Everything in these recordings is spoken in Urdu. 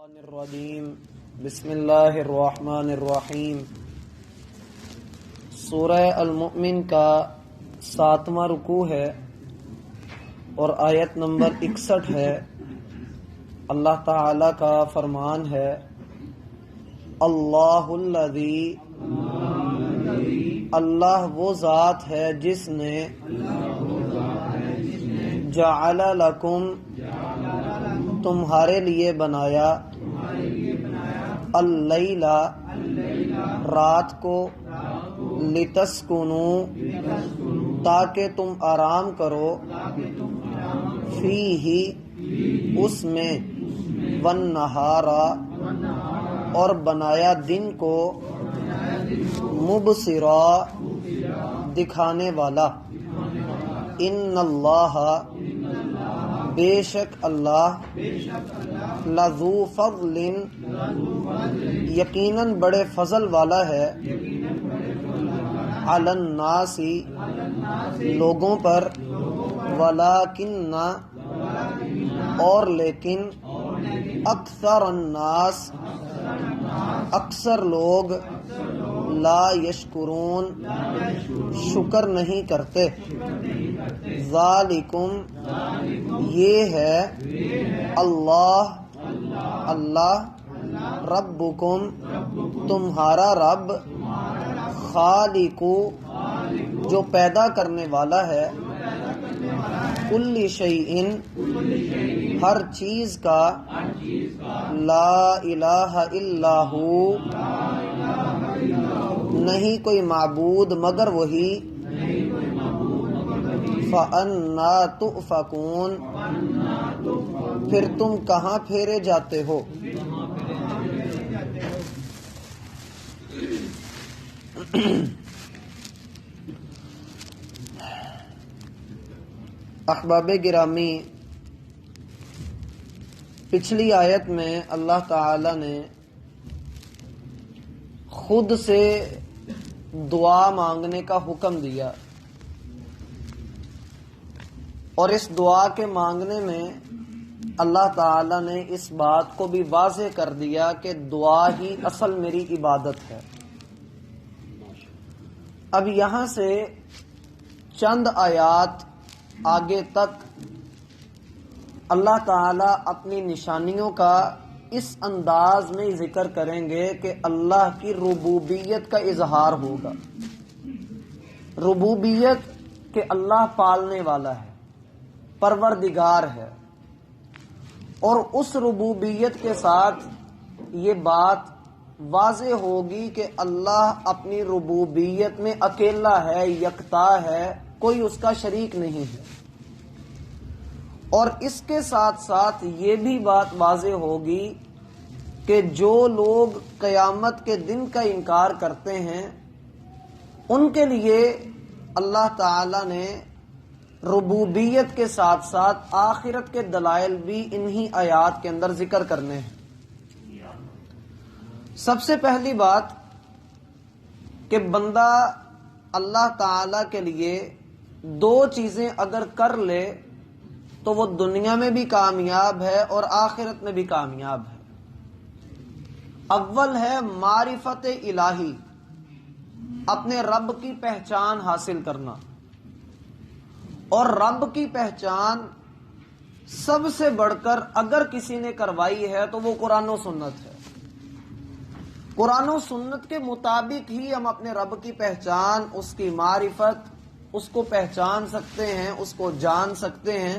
الرجیم بسم اللہ الرحمن الرحیم سورہ المؤمن کا 7واں رکوع ہے اور آیت نمبر 61 ہے۔ اللہ تعالی کا فرمان ہے اللہ الذی، اللہ وہ ذات ہے جس نے جعل لکم، تمہارے لیے بنایا اللیل، رات کو، لتسکنوا، تاکہ تم آرام کرو، فیہ، اس میں، والنہار، اور بنایا دن کو، مبصرا، دکھانے والا، ان اللہ، بے شک اللہ، لذو فضل، یقیناً بڑے فضل والا ہے، علی الناس، لوگوں پر، ولکن، اور لیکن، اکثر الناس، اکثر لوگ، لا یشکرون، شکر نہیں کرتے، ذالکم، یہ ہے، اللہ، اللہ، ربکم، تمہارا رب، خالق، جو پیدا کرنے والا ہے، کل شیء، ہر چیز کا، لا الہ الا ہو، نہیں کوئی معبود مگر وہی، فَأَنَّا تُؤْفَكُونَ، پھر تم کہاں پھیرے جاتے ہو۔ احباب گرامی، پچھلی آیت میں اللہ تعالی نے خود سے دعا مانگنے کا حکم دیا، اور اس دعا کے مانگنے میں اللہ تعالی نے اس بات کو بھی واضح کر دیا کہ دعا ہی اصل میری عبادت ہے۔ اب یہاں سے چند آیات آگے تک اللہ تعالی اپنی نشانیوں کا اس انداز میں ذکر کریں گے کہ اللہ کی ربوبیت کا اظہار ہوگا۔ ربوبیت کہ اللہ پالنے والا ہے، پروردگار ہے، اور اس ربوبیت کے ساتھ یہ بات واضح ہوگی کہ اللہ اپنی ربوبیت میں اکیلا ہے، یکتا ہے، کوئی اس کا شریک نہیں ہے۔ اور اس کے ساتھ ساتھ یہ بھی بات واضح ہوگی کہ جو لوگ قیامت کے دن کا انکار کرتے ہیں ان کے لیے اللہ تعالی نے ربوبیت کے ساتھ ساتھ آخرت کے دلائل بھی انہی آیات کے اندر ذکر کرنے ہیں۔ سب سے پہلی بات کہ بندہ اللہ تعالی کے لیے دو چیزیں اگر کر لے تو وہ دنیا میں بھی کامیاب ہے اور آخرت میں بھی کامیاب ہے۔ اول ہے معرفت الہی، اپنے رب کی پہچان حاصل کرنا، اور رب کی پہچان سب سے بڑھ کر اگر کسی نے کروائی ہے تو وہ قرآن و سنت ہے۔ قرآن و سنت کے مطابق ہی ہم اپنے رب کی پہچان، اس کی معرفت، اس کو پہچان سکتے ہیں، اس کو جان سکتے ہیں۔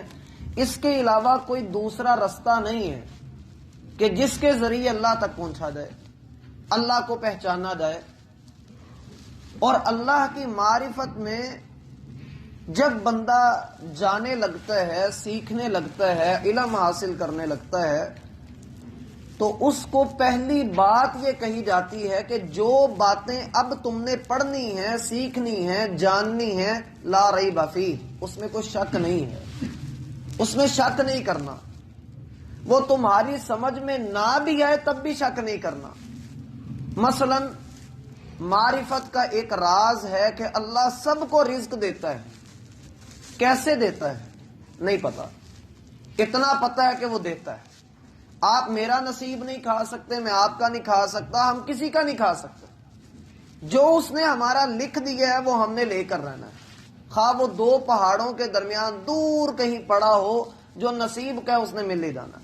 اس کے علاوہ کوئی دوسرا رستہ نہیں ہے کہ جس کے ذریعے اللہ تک پہنچا جائے، اللہ کو پہچانا جائے۔ اور اللہ کی معرفت میں جب بندہ جانے لگتا ہے، سیکھنے لگتا ہے، علم حاصل کرنے لگتا ہے، تو اس کو پہلی بات یہ کہی جاتی ہے کہ جو باتیں اب تم نے پڑھنی ہیں، سیکھنی ہیں، جاننی ہیں، لا ریب فیہ، اس میں کوئی شک نہیں ہے، اس میں شک نہیں کرنا۔ وہ تمہاری سمجھ میں نہ بھی آئے تب بھی شک نہیں کرنا۔ مثلا معرفت کا ایک راز ہے کہ اللہ سب کو رزق دیتا ہے۔ کیسے دیتا ہے نہیں پتا، اتنا پتا ہے کہ وہ دیتا ہے۔ آپ میرا نصیب نہیں کھا سکتے، میں آپ کا نہیں کھا سکتا، ہم کسی کا نہیں کھا سکتے۔ جو اس نے ہمارا لکھ دیا ہے وہ ہم نے لے کر رہنا ہے، خواہ وہ دو پہاڑوں کے درمیان دور کہیں پڑا ہو، جو نصیب کا ہے اس نے مل ہی جانا۔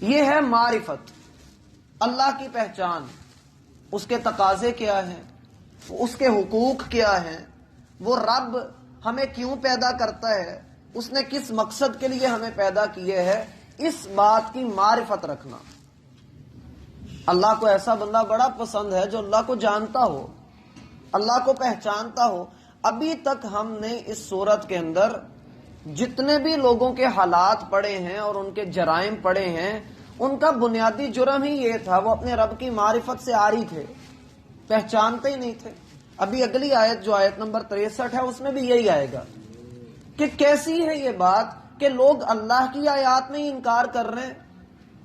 یہ ہے معرفت، اللہ کی پہچان، اس کے تقاضے کیا ہیں، اس کے حقوق کیا ہیں، وہ رب ہمیں کیوں پیدا کرتا ہے، اس نے کس مقصد کے لیے ہمیں پیدا کیے ہے، اس بات کی معرفت رکھنا۔ اللہ کو ایسا بندہ بڑا پسند ہے جو اللہ کو جانتا ہو، اللہ کو پہچانتا ہو۔ ابھی تک ہم نے اس سورت کے اندر جتنے بھی لوگوں کے حالات پڑھے ہیں اور ان کے جرائم پڑھے ہیں، ان کا بنیادی جرم ہی یہ تھا، وہ اپنے رب کی معرفت سے عاری تھے، پہچانتے ہی نہیں تھے۔ ابھی اگلی آیت جو آیت نمبر 63 ہے اس میں بھی یہی آئے گا کہ کیسی ہے یہ بات کہ لوگ اللہ کی آیات میں ہی انکار کر رہے ہیں۔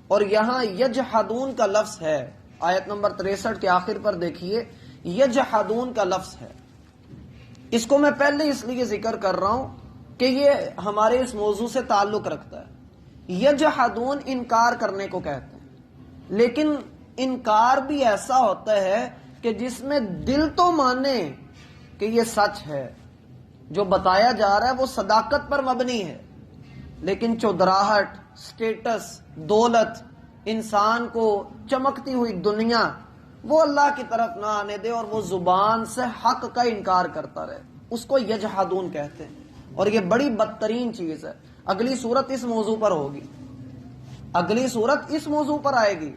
اور یہاں یجحدون کا لفظ ہے، آیت نمبر 63 کے آخر پر دیکھیے، یجحدون کا لفظ ہے۔ اس کو میں پہلے اس لیے ذکر کر رہا ہوں کہ یہ ہمارے اس موضوع سے تعلق رکھتا ہے۔ یجحدون انکار کرنے کو کہتے ہیں، لیکن انکار بھی ایسا ہوتا ہے کہ جس میں دل تو مانے کہ یہ سچ ہے، جو بتایا جا رہا ہے وہ صداقت پر مبنی ہے، لیکن چودراہٹ، سٹیٹس، دولت، انسان کو چمکتی ہوئی دنیا، وہ اللہ کی طرف نہ آنے دے اور وہ زبان سے حق کا انکار کرتا رہے، اس کو یجحدون کہتے ہیں۔ اور یہ بڑی بدترین چیز ہے۔ اگلی صورت اس موضوع پر ہوگی، اگلی صورت اس موضوع پر آئے گی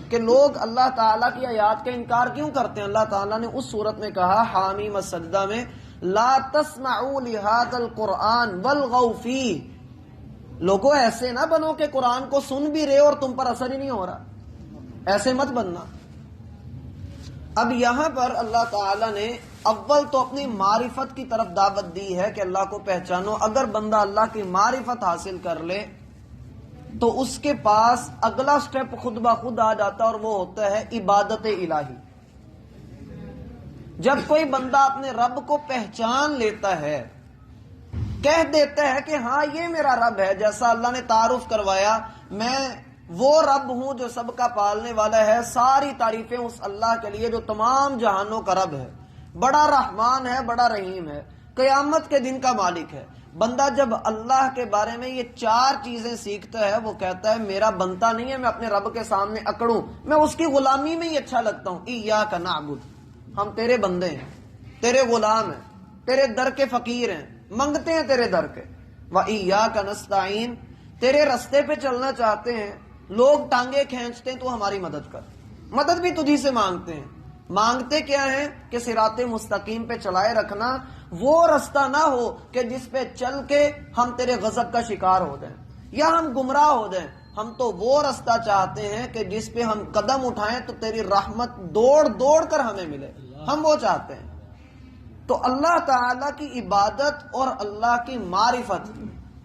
کہ لوگ اللہ تعالیٰ کی آیات کا انکار کیوں کرتے ہیں۔ اللہ تعالیٰ نے اس صورت میں کہا، حامیم السجدہ میں، لا تسمعوا لهذا القرآن والغوا فیہ، لوگوں ایسے نہ بنو کہ قرآن کو سن بھی رہے اور تم پر اثر ہی نہیں ہو رہا، ایسے مت بننا۔ اب یہاں پر اللہ تعالیٰ نے اول تو اپنی معرفت کی طرف دعوت دی ہے کہ اللہ کو پہچانو۔ اگر بندہ اللہ کی معرفت حاصل کر لے تو اس کے پاس اگلا سٹیپ خود بخود آ جاتا ہے، اور وہ ہوتا ہے عبادت الہی۔ جب کوئی بندہ اپنے رب کو پہچان لیتا ہے، کہہ دیتا ہے کہ ہاں یہ میرا رب ہے، جیسا اللہ نے تعارف کروایا، میں وہ رب ہوں جو سب کا پالنے والا ہے، ساری تعریفیں اس اللہ کے لیے جو تمام جہانوں کا رب ہے، بڑا رحمان ہے، بڑا رحیم ہے، قیامت کے دن کا مالک ہے۔ بندہ جب اللہ کے بارے میں یہ چار چیزیں سیکھتا ہے، وہ کہتا ہے میرا بنتا نہیں ہے میں اپنے رب کے سامنے اکڑوں، میں اس کی غلامی میں ہی اچھا لگتا ہوں۔ ایاک نعبد، ہم تیرے بندے ہیں، تیرے غلام ہیں، تیرے در کے فقیر ہیں، منگتے ہیں تیرے در کے۔ وَإِيَّاكَ نَسْتَعِينُ، تیرے رستے پہ چلنا چاہتے ہیں، لوگ ٹانگیں کھینچتے ہیں تو ہماری مدد کر، مدد بھی تجھی سے مانگتے ہیں۔ مانگتے کیا ہیں کہ صراط مستقیم پہ چلائے رکھنا، وہ رستہ نہ ہو کہ جس پہ چل کے ہم تیرے غضب کا شکار ہو جائیں یا ہم گمراہ ہو جائیں۔ ہم تو وہ رستہ چاہتے ہیں کہ جس پہ ہم قدم اٹھائیں تو تیری رحمت دوڑ دوڑ کر ہمیں ملے، ہم وہ چاہتے ہیں۔ تو اللہ تعالیٰ کی عبادت اور اللہ کی معرفت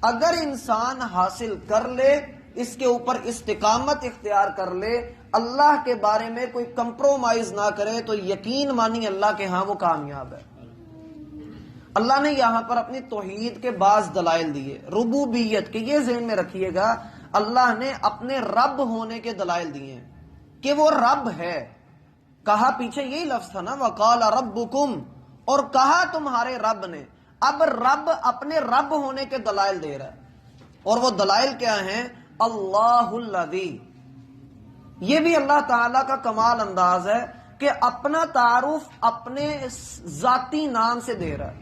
اگر انسان حاصل کر لے، اس کے اوپر استقامت اختیار کر لے، اللہ کے بارے میں کوئی کمپرومائز نہ کرے، تو یقین مانی اللہ کے ہاں وہ کامیاب ہے۔ اللہ نے یہاں پر اپنی توحید کے بعض دلائل دیے، ربوبیت کے، یہ ذہن میں رکھیے گا، اللہ نے اپنے رب ہونے کے دلائل دیے ہیں کہ وہ رب ہے۔ کہا پیچھے یہی لفظ تھا نا، وَقَالَ رَبُّكُمْ، اور کہا تمہارے رب نے۔ اب رب اپنے رب ہونے کے دلائل دے رہا ہے، اور وہ دلائل کیا ہیں؟ اللہ الذی، یہ بھی اللہ تعالیٰ کا کمال انداز ہے کہ اپنا تعارف اپنے ذاتی نام سے دے رہا ہے۔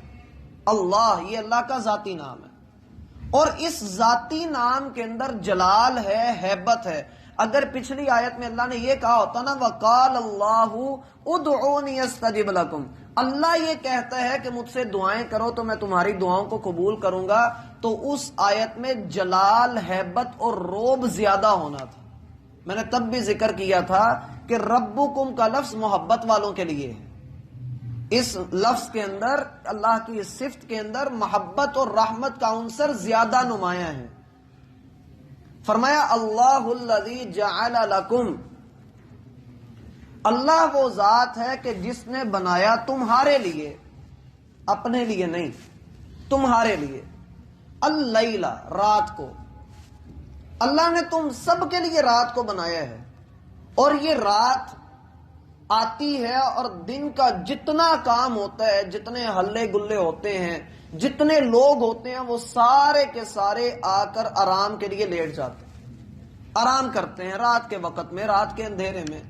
اللہ، یہ اللہ کا ذاتی نام ہے، اور اس ذاتی نام کے اندر جلال ہے، ہیبت ہے۔ اگر پچھلی آیت میں اللہ نے یہ کہا ہوتا نا، وَقَالَ اللَّهُ ادْعُونِي اسْتَجِبْ لَكُمْ، اللہ یہ کہتا ہے کہ مجھ سے دعائیں کرو تو میں تمہاری دعاؤں کو قبول کروں گا، تو اس آیت میں جلال، ہیبت اور روب زیادہ ہونا تھا۔ میں نے تب بھی ذکر کیا تھا کہ ربکم کا لفظ محبت والوں کے لیے ہے۔ اس لفظ کے اندر، اللہ کی اس صفت کے اندر محبت اور رحمت کا عنصر زیادہ نمایاں ہے۔ فرمایا اللہ الذی جعل لکم، اللہ وہ ذات ہے کہ جس نے بنایا تمہارے لیے، اپنے لیے نہیں، تمہارے لیے، اللیلہ، رات کو، اللہ نے تم سب کے لیے رات کو بنایا ہے، اور یہ رات آتی ہے اور دن کا جتنا کام ہوتا ہے، جتنے ہلے گلے ہوتے ہیں، جتنے لوگ ہوتے ہیں، وہ سارے کے سارے آ کر آرام کے لیے لیٹ جاتے ہیں، آرام کرتے ہیں رات کے وقت میں، رات کے اندھیرے میں۔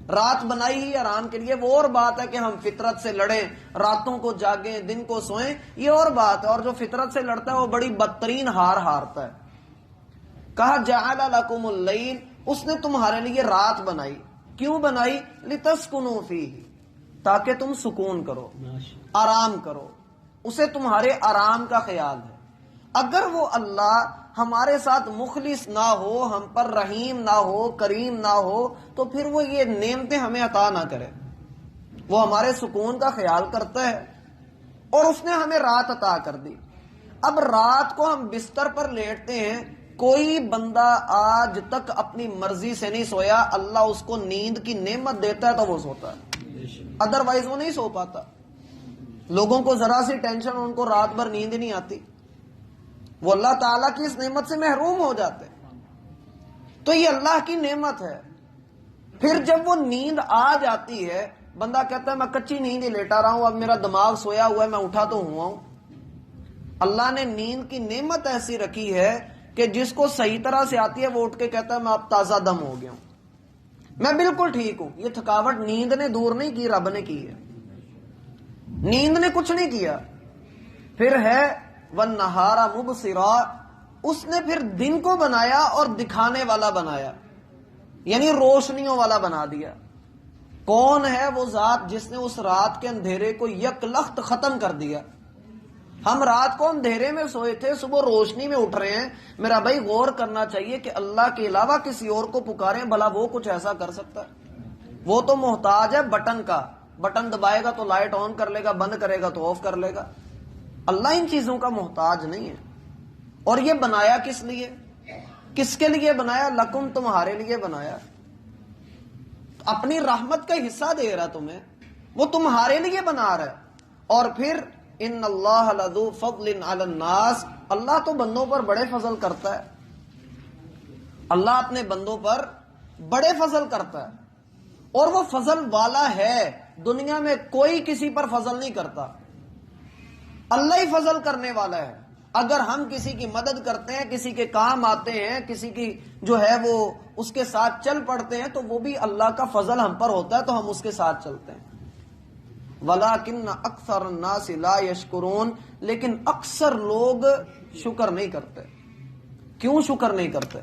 رات بنائی ہی آرام کے لیے، وہ اور بات ہے کہ ہم فطرت سے لڑیں، راتوں کو جاگیں، دن کو سوئیں، یہ اور بات ہے۔ اور جو فطرت سے لڑتا ہے وہ بڑی بدترین ہار ہارتا ہے۔ کہا جعل لکم اللیل، اس نے تمہارے لیے رات بنائی۔ کیوں بنائی؟ لتسکنوا فیہ، تاکہ تم سکون کرو، آرام کرو، اسے تمہارے آرام کا خیال ہے۔ اگر وہ اللہ ہمارے ساتھ مخلص نہ ہو، ہم پر رحیم نہ ہو، کریم نہ ہو، تو پھر وہ یہ نعمتیں ہمیں عطا نہ کرے۔ وہ ہمارے سکون کا خیال کرتا ہے، اور اس نے ہمیں رات عطا کر دی۔ اب رات کو ہم بستر پر لیٹتے ہیں، کوئی بندہ آج تک اپنی مرضی سے نہیں سویا، اللہ اس کو نیند کی نعمت دیتا ہے تو وہ سوتا ہے، ادروائز وہ نہیں سو پاتا۔ لوگوں کو ذرا سی ٹینشن، ان کو رات بھر نیند نہیں آتی، وہ اللہ تعالیٰ کی اس نعمت سے محروم ہو جاتے ہیں۔ تو یہ اللہ کی نعمت ہے۔ پھر جب وہ نیند آ جاتی ہے، بندہ کہتا ہے میں کچی نیند ہی لیٹا رہا ہوں، اب میرا دماغ سویا ہوا ہے، میں اٹھا تو ہوا ہوں۔ اللہ نے نیند کی نعمت ایسی رکھی ہے کہ جس کو صحیح طرح سے آتی ہے وہ اٹھ کے کہتا ہے میں اب تازہ دم ہو گیا ہوں، میں بالکل ٹھیک ہوں۔ یہ تھکاوٹ نیند نے دور نہیں کی، رب نے کی ہے، نیند نے کچھ نہیں کیا۔ پھر ہے وَالنَّهَارَ مُبْصِرًا، اس نے پھر دن کو بنایا اور دکھانے والا بنایا، یعنی روشنیوں والا بنا دیا۔ کون ہے وہ ذات جس نے اس رات کے اندھیرے کو یک لخت ختم کر دیا؟ ہم رات کو اندھیرے میں سوئے تھے، صبح روشنی میں اٹھ رہے ہیں۔ میرا بھائی غور کرنا چاہیے کہ اللہ کے علاوہ کسی اور کو پکاریں، بھلا وہ کچھ ایسا کر سکتا ہے؟ وہ تو محتاج ہے بٹن کا، بٹن دبائے گا تو لائٹ آن کر لے گا، بند کرے گا تو آف کر لے گا۔ اللہ ان چیزوں کا محتاج نہیں ہے۔ اور یہ بنایا کس لیے؟ کس کے لیے بنایا؟ لکم، تمہارے لیے بنایا۔ اپنی رحمت کا حصہ دے رہا تمہیں، وہ تمہارے لیے بنا رہا ہے۔ اور پھر ان اللہ لذو فضل علی الناس، اللہ تو بندوں پر بڑے فضل کرتا ہے، اللہ اپنے بندوں پر بڑے فضل کرتا ہے، اور وہ فضل والا ہے۔ دنیا میں کوئی کسی پر فضل نہیں کرتا، اللہ ہی فضل کرنے والا ہے۔ اگر ہم کسی کی مدد کرتے ہیں، کسی کے کام آتے ہیں، کسی کی جو ہے وہ اس کے ساتھ چل پڑتے ہیں، تو وہ بھی اللہ کا فضل ہم پر ہوتا ہے، تو ہم اس کے ساتھ چلتے ہیں۔ وَلَٰكِنَّ أَكْثَرَ النَّاسِ لَا يَشْكُرُونَ، لیکن اکثر لوگ شکر نہیں کرتے۔ کیوں شکر نہیں کرتے؟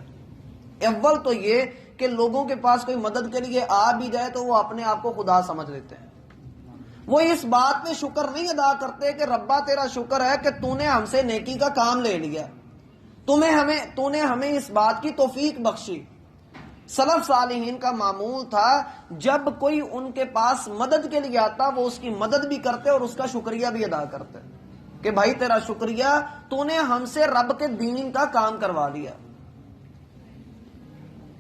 اول تو یہ کہ لوگوں کے پاس کوئی مدد کے لیے آ بھی جائے تو وہ اپنے آپ کو خدا سمجھ لیتے ہیں۔ وہ اس بات میں شکر نہیں ادا کرتے کہ ربا تیرا شکر ہے کہ تو نے ہم سے نیکی کا کام لے لیا، تو نے ہمیں اس بات کی توفیق بخشی۔ سلف صالحین کا معمول تھا، جب کوئی ان کے پاس مدد کے لیے آتا وہ اس کی مدد بھی کرتے اور اس کا شکریہ بھی ادا کرتے کہ بھائی تیرا شکریہ، تو نے ہم سے رب کے دین کا کام کروا دیا۔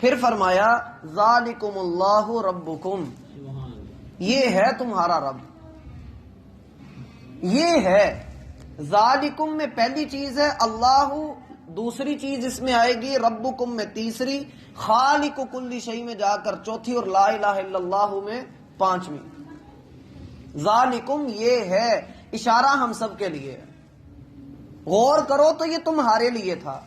پھر فرمایا ذالکم اللہ ربکم، یہ ہے تمہارا رب، یہ ہے۔ ذالکم میں پہلی چیز ہے اللہ، دوسری چیز اس میں آئے گی ربکم میں تیسری، خالق کل شیء میں جا کر چوتھی، اور لا الہ الا اللہ میں پانچویں۔ ذالکم یہ ہے، اشارہ ہم سب کے لیے ہے۔ غور کرو تو یہ تمہارے لیے تھا۔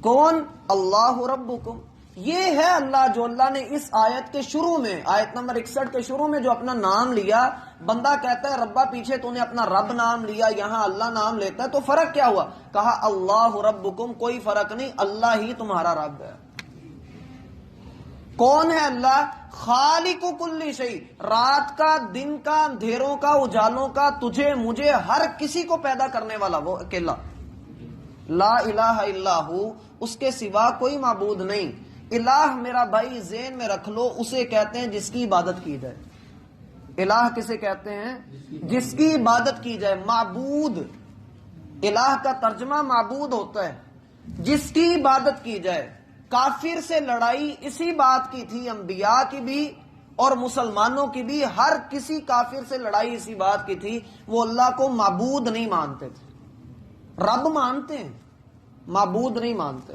کون؟ اللہ ربکم، یہ ہے اللہ جو اللہ نے اس آیت کے شروع میں، آیت نمبر 61 کے شروع میں جو اپنا نام لیا۔ بندہ کہتا ہے ربا پیچھے تو نے اپنا رب نام لیا، یہاں اللہ نام لیتا ہے، تو فرق کیا ہوا؟ کہا اللہ ربکم، کوئی فرق نہیں، اللہ ہی تمہارا رب ہے۔ کون ہے اللہ؟ خالق کل شیء، رات کا، دن کا، اندھیروں کا، اجالوں کا، تجھے مجھے ہر کسی کو پیدا کرنے والا وہ اکیلا، لا الہ الا ہو، اس کے سوا کوئی معبود نہیں۔ الہ میرا بھائی ذہن میں رکھ لو، اسے کہتے ہیں جس کی عبادت کی جائے۔ الہ کسے کہتے ہیں؟ جس کی عبادت کی جائے۔ معبود، الہ کا ترجمہ معبود ہوتا ہے، جس کی عبادت کی جائے۔ کافر سے لڑائی اسی بات کی تھی، انبیاء کی بھی اور مسلمانوں کی بھی، ہر کسی کافر سے لڑائی اسی بات کی تھی، وہ اللہ کو معبود نہیں مانتے تھے، رب مانتے ہیں۔ معبود نہیں مانتے.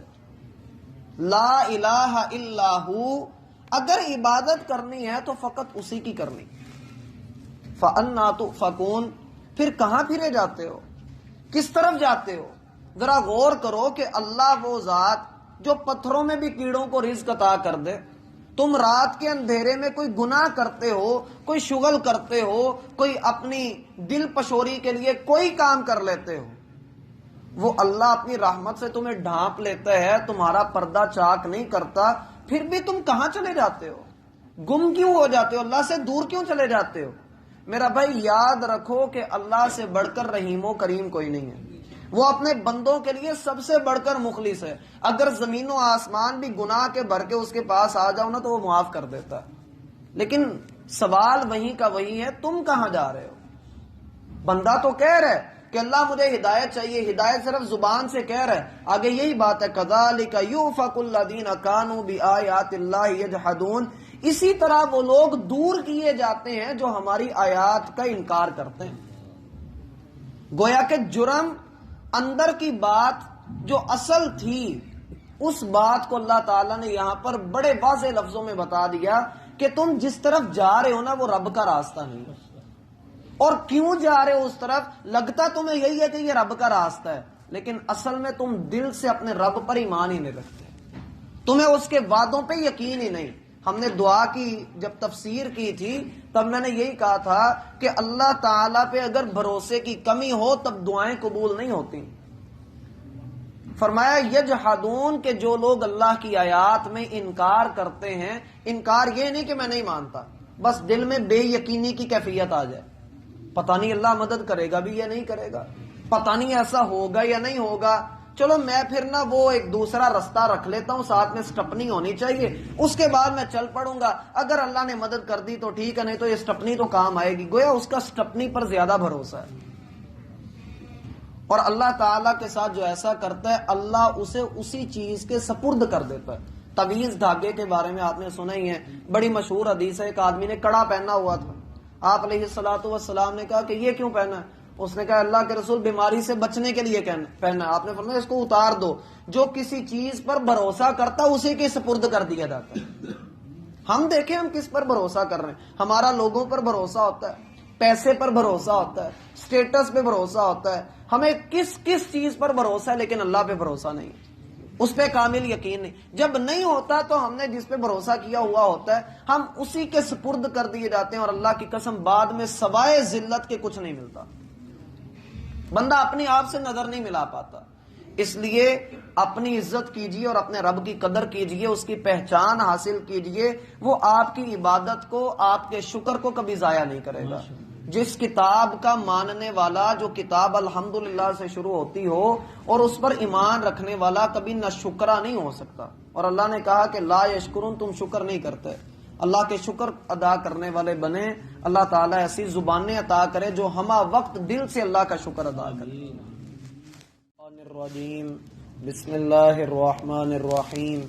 لا الہ الا ہو، اگر عبادت کرنی ہے تو فقط اسی کی کرنی. فَأَنَّا تُؤْفَكُونَ، پھر کہاں پھرے جاتے ہو، کس طرف جاتے ہو؟ ذرا غور کرو کہ اللہ وہ ذات جو پتھروں میں بھی کیڑوں کو رزق عطا کر دے، تم رات کے اندھیرے میں کوئی گناہ کرتے ہو، کوئی شغل کرتے ہو، کوئی اپنی دل پشوری کے لیے کوئی کام کر لیتے ہو، وہ اللہ اپنی رحمت سے تمہیں ڈھانپ لیتا ہے، تمہارا پردہ چاک نہیں کرتا، پھر بھی تم کہاں چلے جاتے ہو؟ گم کیوں ہو جاتے ہو؟ اللہ سے دور کیوں چلے جاتے ہو؟ میرا بھائی یاد رکھو کہ اللہ سے بڑھ کر رحیم و کریم کوئی نہیں ہے. وہ اپنے بندوں کے لیے سب سے بڑھ کر مخلص ہے. اگر زمین و آسمان بھی گناہ کے بھر کے اس کے پاس آ جاؤ نا تو وہ معاف کر دیتا ہے. لیکن سوال وہی کا وہی ہے، تم کہاں جا رہے ہو؟ بندہ تو کہہ رہا ہے کہ اللہ مجھے ہدایت چاہیے، ہدایت صرف زبان سے کہہ رہا ہے، آگے یہی بات ہے کذالک یؤفک الذین کانوا بآیات اللہ یجحدون، اسی طرح وہ لوگ دور کیے جاتے ہیں جو ہماری آیات کا انکار کرتے ہیں. گویا کہ جرم اندر کی بات جو اصل تھی اس بات کو اللہ تعالیٰ نے یہاں پر بڑے واضح لفظوں میں بتا دیا کہ تم جس طرف جا رہے ہو نا وہ رب کا راستہ نہیں ہے. اور کیوں جا رہے ہو اس طرف؟ لگتا تمہیں یہی ہے کہ یہ رب کا راستہ ہے، لیکن اصل میں تم دل سے اپنے رب پر ایمان ہی نہیں رکھتے، تمہیں اس کے وعدوں پہ یقین ہی نہیں. ہم نے دعا کی جب تفسیر کی تھی تب میں نے یہی کہا تھا کہ اللہ تعالیٰ پہ اگر بھروسے کی کمی ہو تب دعائیں قبول نہیں ہوتی. فرمایا یجحدون کہ جو لوگ اللہ کی آیات میں انکار کرتے ہیں، انکار یہ نہیں کہ میں نہیں مانتا، بس دل میں بے یقینی کی کیفیت آ جائے، پتہ نہیں اللہ مدد کرے گا بھی یا نہیں کرے گا، پتہ نہیں ایسا ہوگا یا نہیں ہوگا، چلو میں پھر نا وہ ایک دوسرا رستہ رکھ لیتا ہوں، ساتھ میں سٹپنی ہونی چاہیے، اس کے بعد میں چل پڑوں گا، اگر اللہ نے مدد کر دی تو ٹھیک ہے، نہیں تو یہ سٹپنی تو کام آئے گی. گویا اس کا سٹپنی پر زیادہ بھروسہ ہے. اور اللہ تعالیٰ کے ساتھ جو ایسا کرتا ہے اللہ اسے اسی چیز کے سپرد کر دیتا ہے. تعویذ دھاگے کے بارے میں آپ نے سنا ہی ہے، بڑی مشہور حدیث ہے. ایک آدمی نے کڑا پہنا ہوا تھا، آپ علیہ الصلوۃ والسلام نے کہا کہ یہ کیوں پہنا ہے؟ اس نے کہا اللہ کے رسول بیماری سے بچنے کے لیے پہنا ہے. آپ نے فرمایا اس کو اتار دو. جو کسی چیز پر بھروسہ کرتا اسی کے سپرد کر دیا جاتا ہے. ہم دیکھیں ہم کس پر بھروسہ کر رہے ہیں. ہمارا لوگوں پر بھروسہ ہوتا ہے، پیسے پر بھروسہ ہوتا ہے، سٹیٹس پہ بھروسہ ہوتا ہے، ہمیں کس چیز پر بھروسہ ہے، لیکن اللہ پہ بھروسہ نہیں، اس پہ کامل یقین نہیں. جب نہیں ہوتا تو ہم نے جس پہ بھروسہ کیا ہوا ہوتا ہے ہم اسی کے سپرد کر دیے جاتے ہیں، اور اللہ کی قسم بعد میں سوائے ذلت کے کچھ نہیں ملتا. بندہ اپنے آپ سے نظر نہیں ملا پاتا. اس لیے اپنی عزت کیجئے اور اپنے رب کی قدر کیجئے، اس کی پہچان حاصل کیجئے. وہ آپ کی عبادت کو، آپ کے شکر کو کبھی ضائع نہیں کرے گا. جس کتاب کا ماننے والا، جو کتاب الحمدللہ سے شروع ہوتی ہو اور اس پر ایمان رکھنے والا کبھی نہ شکرا نہیں ہو سکتا. اور اللہ نے کہا کہ لا یشکرون، تم شکر نہیں کرتے. اللہ کے شکر ادا کرنے والے بنے. اللہ تعالیٰ ایسی زبانیں عطا کرے جو ہمہ وقت دل سے اللہ کا شکر ادا کرے. بسم اللہ الرحمن الرحیم.